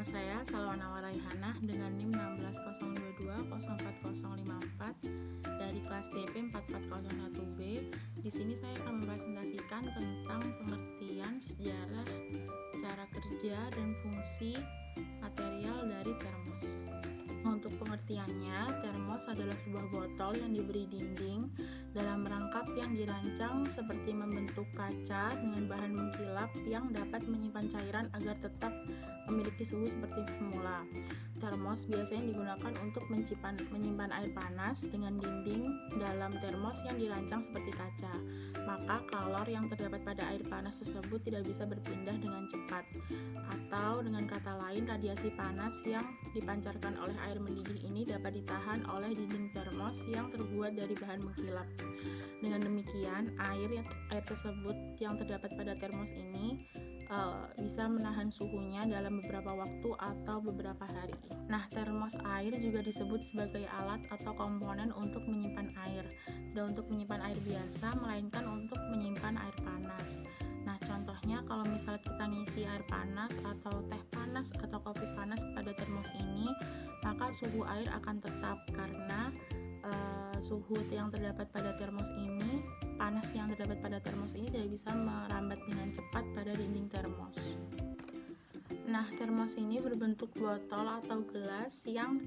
Nama saya Salwana Waraihanah dengan NIM 16022040054 dari kelas TP 4401B. Di sini saya akan mempresentasikan tentang pengertian sejarah, cara kerja, dan fungsi material dari termos. Untuk pengertiannya, termos adalah sebuah botol yang diberi dinding dalam rangkap yang dirancang seperti membentuk kaca dengan bahan mengkilap yang dapat menyimpan cairan agar tetap memiliki suhu seperti semula. Termos biasanya digunakan untuk menyimpan air panas dengan dinding dalam termos yang dirancang seperti kaca. Maka kalor yang terdapat pada air panas tersebut tidak bisa berpindah dengan cepat. Atau dengan kata lain, radiasi panas yang dipancarkan oleh air mendidih ini dapat ditahan oleh dinding termos yang terbuat dari bahan mengkilap. Dengan demikian, air tersebut yang terdapat pada termos ini bisa menahan suhunya dalam beberapa waktu atau beberapa hari. Nah, termos air juga disebut sebagai alat atau komponen untuk menyimpan air. Tidak untuk menyimpan air biasa, melainkan untuk menyimpan air panas. Nah, contohnya kalau misal kita ngisi air panas atau teh panas atau kopi panas pada termos ini, maka suhu air akan tetap karena suhu yang terdapat pada termos ini, panas yang terdapat pada termos ini tidak bisa merambat dengan cepat pada dinding termos. Nah, termos ini berbentuk botol atau gelas yang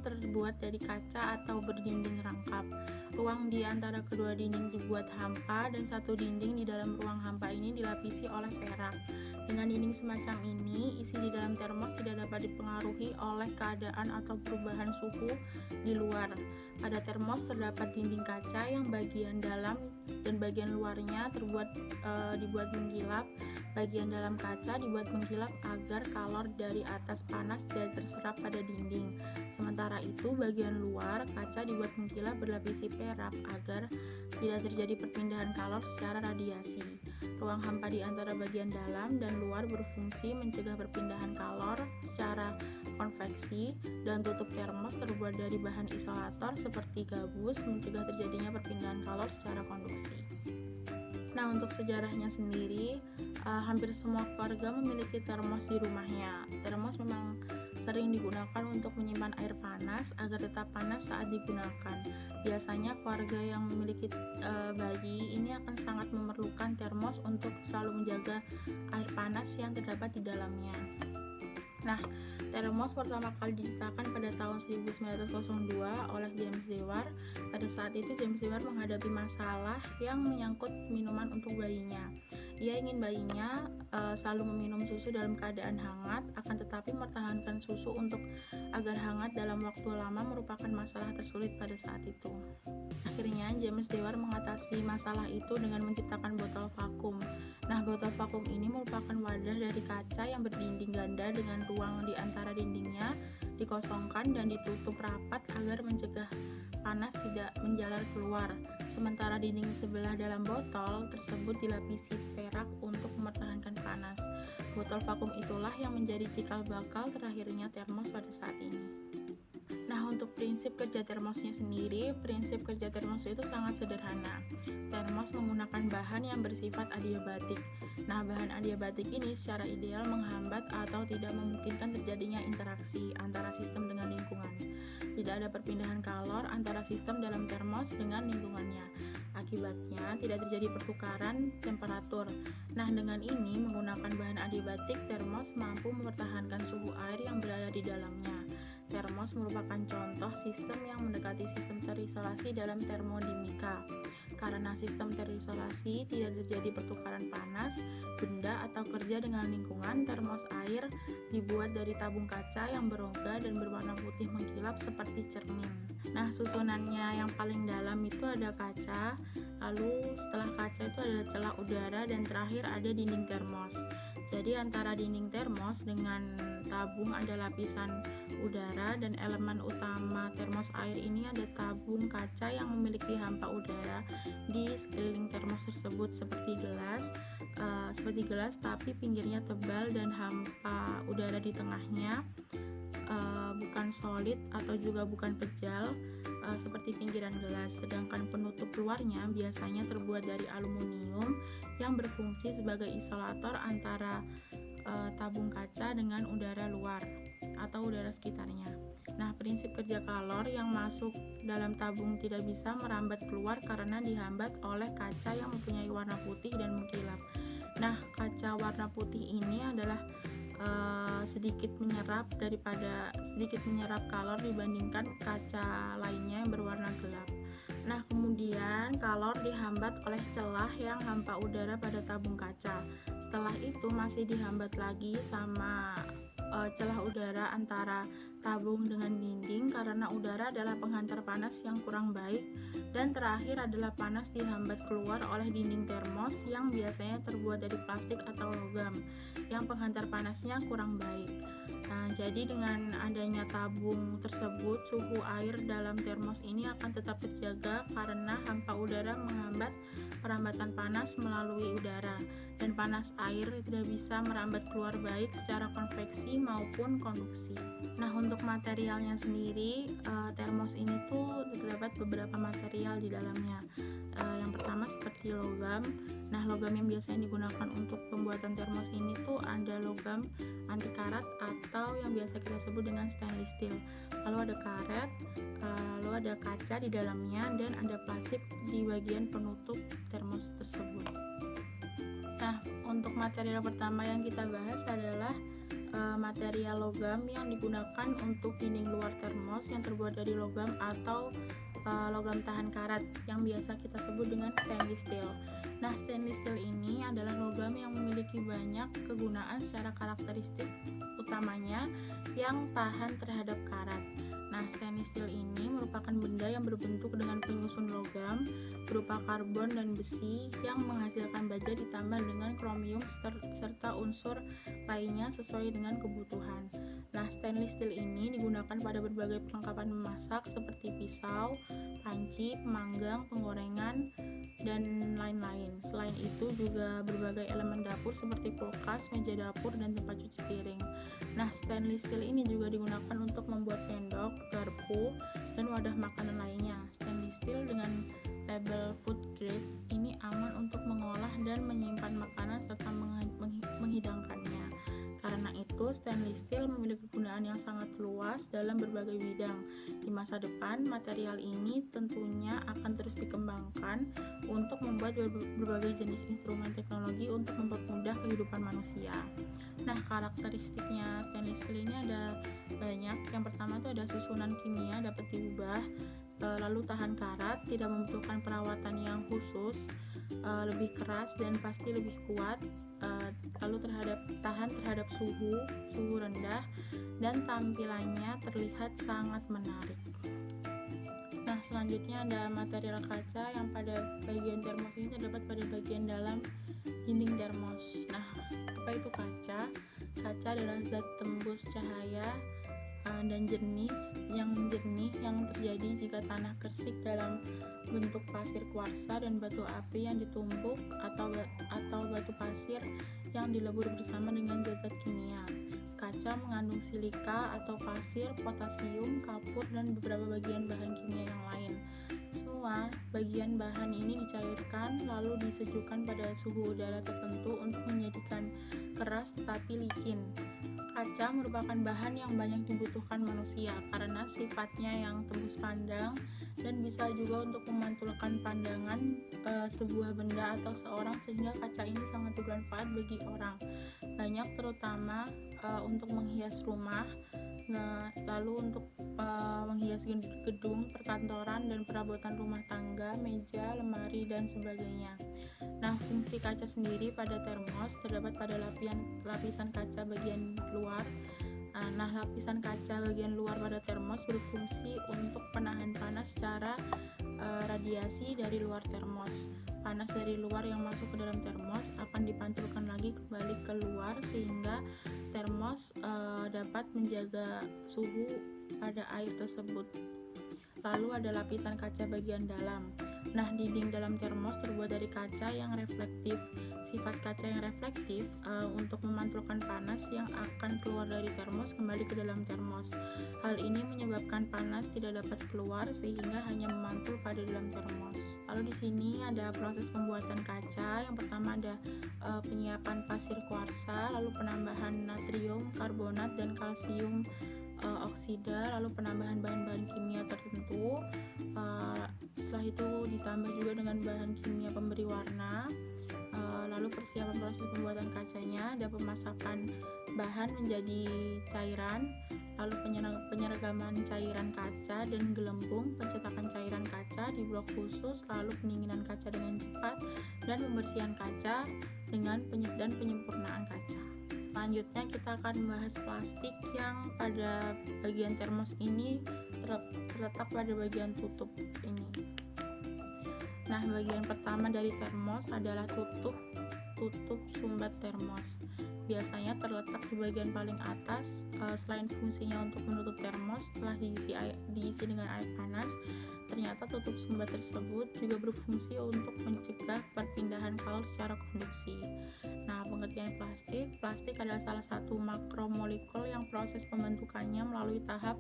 terbuat dari kaca atau berdinding rangkap. Ruang di antara kedua dinding dibuat hampa dan satu dinding di dalam ruang hampa ini dilapisi oleh perak. Dengan dinding semacam ini, isi di dalam termos tidak dapat dipengaruhi oleh keadaan atau perubahan suhu di luar. Pada termos terdapat dinding kaca yang bagian dalam dan bagian luarnya dibuat mengkilap. Bagian dalam kaca dibuat mengkilap agar kalor dari atas panas tidak terserap pada dinding. Sementara itu, bagian luar kaca dibuat mengkilap berlapisi perak agar tidak terjadi perpindahan kalor secara radiasi. Ruang hampa di antara bagian dalam dan luar berfungsi mencegah perpindahan kalor secara konveksi, dan tutup termos terbuat dari bahan isolator seperti gabus mencegah terjadinya perpindahan kalor secara konduksi. Nah, untuk sejarahnya sendiri, hampir semua keluarga memiliki termos di rumahnya. Termos memang sering digunakan untuk menyimpan air panas agar tetap panas saat digunakan. Biasanya keluarga yang memiliki bayi ini akan sangat memerlukan termos untuk selalu menjaga air panas yang terdapat di dalamnya. Nah, termos pertama kali diciptakan pada tahun 1902 oleh James Dewar. Pada saat itu James Dewar menghadapi masalah yang menyangkut minuman untuk bayinya. Ia ingin bayinya selalu meminum susu dalam keadaan hangat, akan tetapi mempertahankan susu agar hangat dalam waktu lama merupakan masalah tersulit pada saat itu. Akhirnya James Dewar mengatasi masalah itu dengan menciptakan botol vakum. Nah, botol vakum ini merupakan wadah dari kaca yang berdinding ganda dengan ruang di antara dindingnya dikosongkan dan ditutup rapat agar mencegah panas tidak menjalar keluar. Sementara dinding sebelah dalam botol tersebut dilapisi perak untuk mempertahankan panas. Botol vakum itulah yang menjadi cikal bakal terakhirnya termos pada saat ini. Nah, untuk prinsip kerja termosnya sendiri, prinsip kerja termos itu sangat sederhana. Termos menggunakan bahan yang bersifat adiabatik. Nah, bahan adiabatik ini secara ideal menghambat atau tidak memungkinkan terjadinya interaksi antara sistem dengan lingkungan. Tidak ada perpindahan kalor antara sistem dalam termos dengan lingkungannya. Akibatnya, tidak terjadi pertukaran temperatur. Nah, dengan ini, menggunakan bahan adiabatik, termos mampu mempertahankan suhu air yang berada di dalamnya. Termos merupakan contoh sistem yang mendekati sistem terisolasi dalam termodinamika. Karena sistem terisolasi tidak terjadi pertukaran panas, benda atau kerja dengan lingkungan, termos air dibuat dari tabung kaca yang berongga dan berwarna putih mengkilap seperti cermin. Nah, susunannya yang paling dalam itu ada kaca, lalu setelah kaca itu ada celah udara, dan terakhir ada dinding termos. Jadi antara dinding termos dengan tabung ada lapisan udara, dan elemen utama termos air ini ada tabung kaca yang memiliki hampa udara di sekeliling termos tersebut seperti gelas tapi pinggirnya tebal dan hampa udara di tengahnya bukan solid atau juga bukan pejal seperti pinggiran gelas, sedangkan penutup luarnya biasanya terbuat dari aluminium yang berfungsi sebagai isolator antara tabung kaca dengan udara luar atau udara sekitarnya. Nah, prinsip kerja kalor yang masuk dalam tabung tidak bisa merambat keluar karena dihambat oleh kaca yang mempunyai warna putih dan mengkilap. Nah, kaca warna putih ini adalah sedikit menyerap kalor dibandingkan kaca lainnya yang berwarna gelap. Nah, kemudian kalor dihambat oleh celah yang hampa udara pada tabung kaca. Setelah itu masih dihambat lagi sama celah udara antara tabung dengan dinding karena udara adalah penghantar panas yang kurang baik. Dan terakhir adalah panas dihambat keluar oleh dinding termos yang biasanya terbuat dari plastik atau logam yang penghantar panasnya kurang baik. Nah, jadi dengan adanya tabung tersebut, suhu air dalam termos ini akan tetap terjaga karena hampa udara menghambat perambatan panas melalui udara, dan panas air tidak bisa merambat keluar baik secara konveksi maupun konduksi. Nah, untuk materialnya sendiri, termos ini tuh terdapat beberapa material di dalamnya. Yang pertama seperti logam. Nah, logam yang biasanya digunakan untuk pembuatan termos ini tuh ada logam anti karat atau yang biasa kita sebut dengan stainless steel. Lalu ada karet, lalu ada kaca di dalamnya, dan ada plastik di bagian penutup termos tersebut. Nah, untuk material pertama yang kita bahas adalah material logam yang digunakan untuk dinding luar termos yang terbuat dari logam atau logam tahan karat yang biasa kita sebut dengan stainless steel. Nah, stainless steel ini adalah logam yang memiliki banyak kegunaan secara karakteristik, utamanya yang tahan terhadap karat. Nah, stainless steel ini merupakan benda yang berbentuk dengan penyusun logam berupa karbon dan besi yang menghasilkan baja ditambah dengan kromium serta unsur lainnya sesuai dengan kebutuhan. Nah, stainless steel ini digunakan pada berbagai perlengkapan memasak seperti pisau, panci, pemanggang, penggorengan, dan lain-lain. Selain itu juga berbagai elemen dapur seperti kulkas, meja dapur, dan tempat cuci piring. Nah, stainless steel ini juga digunakan untuk membuat sendok, garpu, dan wadah makanan lainnya. Stainless steel dengan label food grade ini aman untuk mengolah dan menyimpan makanan serta menghidangkannya. Karena itu, stainless steel memiliki kegunaan yang sangat luas dalam berbagai bidang. Di masa depan, material ini tentunya akan terus dikembangkan untuk membuat berbagai jenis instrumen teknologi untuk mempermudah kehidupan manusia. Nah, karakteristiknya stainless steel ini ada banyak. Yang pertama itu ada susunan kimia dapat diubah, lalu tahan karat, tidak membutuhkan perawatan yang khusus, lebih keras dan pasti lebih kuat, lalu tahan terhadap suhu rendah, dan tampilannya terlihat sangat menarik. Nah, selanjutnya ada material kaca yang pada bagian termos ini terdapat pada bagian dalam dinding termos. Nah, apa itu kaca? Kaca adalah zat tembus cahaya dan jernih yang terjadi jika tanah kersik dalam bentuk pasir kuarsa dan batu api yang ditumpuk atau batu pasir yang dilebur bersama dengan zat-zat kimia. Kaca mengandung silika atau pasir, potasium, kapur, dan beberapa bagian bahan kimia yang lain. Semua bagian bahan ini dicairkan lalu disejukkan pada suhu udara tertentu untuk menjadikan keras tetapi licin. Kaca merupakan bahan yang banyak dibutuhkan manusia karena sifatnya yang tembus pandang dan bisa juga untuk memantulkan pandangan sebuah benda atau seorang, sehingga kaca ini sangat bermanfaat bagi orang banyak, terutama untuk menghias rumah, lalu untuk menghias gedung, perkantoran, dan perabotan rumah tangga, meja, lemari, dan sebagainya. Nah, fungsi kaca sendiri pada termos terdapat pada lapisan kaca bagian luar. Nah, lapisan kaca bagian luar pada termos berfungsi untuk penahan panas secara radiasi dari luar termos. Panas dari luar yang masuk ke dalam termos akan dipantulkan lagi kembali keluar sehingga termos dapat menjaga suhu pada air tersebut. Lalu ada lapisan kaca bagian dalam. Nah, dinding dalam termos terbuat dari kaca yang reflektif sifat kaca yang reflektif untuk memantulkan panas yang akan keluar dari termos kembali ke dalam termos. Hal ini menyebabkan panas tidak dapat keluar sehingga hanya memantul pada dalam termos. Lalu di sini ada proses pembuatan kaca. Yang pertama ada penyiapan pasir kuarsa, lalu penambahan natrium karbonat dan kalsium oksida, lalu penambahan bahan-bahan kimia tertentu. Setelah itu ditambah juga dengan bahan kimia pemberi warna. Lalu persiapan proses pembuatan kacanya, ada pemasakan bahan menjadi cairan, lalu penyeragaman cairan kaca dan gelembung, pencetakan cairan kaca di blok khusus, lalu pendinginan kaca dengan cepat, dan pembersihan kaca dan penyempurnaan kaca. Selanjutnya kita akan membahas plastik yang pada bagian termos ini terletak pada bagian tutup ini. Nah, bagian pertama dari termos adalah tutup sumbat termos. Biasanya terletak di bagian paling atas. Selain fungsinya untuk menutup termos setelah diisi dengan air panas, ternyata tutup sumbat tersebut juga berfungsi untuk mencegah perpindahan kalor secara konduksi. Nah, pengertian plastik adalah salah satu makromolekul yang proses pembentukannya melalui tahap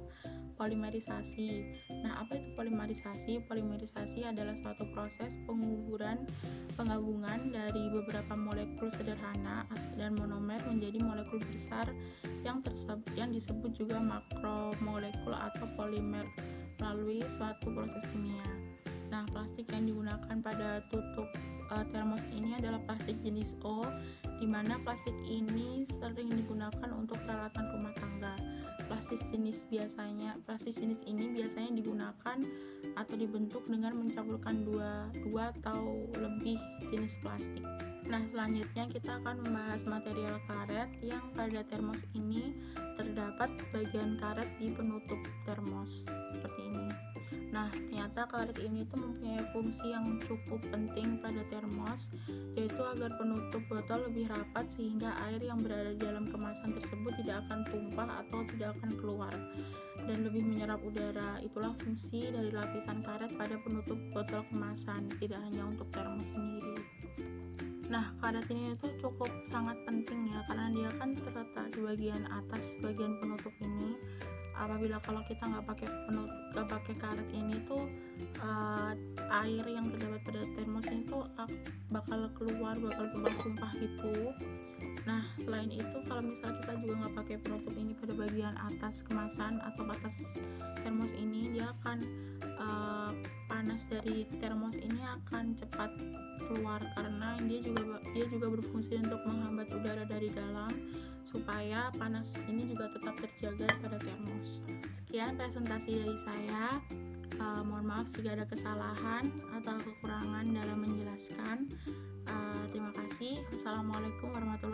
polimerisasi. Nah, apa itu polimerisasi? Polimerisasi adalah suatu proses penggabungan dari beberapa molekul sederhana dan monomer menjadi molekul besar yang disebut juga makromolekul atau polimer melalui suatu proses kimia. Nah, plastik yang digunakan pada tutup termos ini adalah plastik jenis O, di mana plastik ini sering digunakan untuk peralatan rumah tangga. Plastik jenis ini biasanya digunakan atau dibentuk dengan mencampurkan dua atau lebih jenis plastik. Nah, selanjutnya kita akan membahas material karet yang pada termos ini terdapat bagian karet di penutup termos seperti ini. Nah, ternyata karet ini tuh mempunyai fungsi yang cukup penting pada termos, yaitu agar penutup botol lebih rapat sehingga air yang berada di dalam kemasan tersebut tidak akan tumpah atau tidak akan keluar dan lebih menyerap udara. Itulah fungsi dari lapisan karet pada penutup botol kemasan, tidak hanya untuk termos sendiri. Nah, karet ini itu cukup sangat penting ya, karena dia kan terletak di bagian atas bagian penutup ini. Apabila kalau kita nggak pakai karet ini tuh air yang terdapat pada termos ini tuh bakal tumpah gitu. Nah, selain itu kalau misalnya kita juga nggak pakai penutup ini pada bagian atas kemasan atau atas termos ini, dia akan panas dari termos ini akan cepat keluar karena dia juga berfungsi untuk menghambat udara dari dalam supaya panas ini juga tetap terjaga pada termos. Sekian presentasi dari saya. Mohon maaf jika ada kesalahan atau kekurangan dalam menjelaskan. Terima kasih. Wassalamualaikum warahmatullahi wabarakatuh.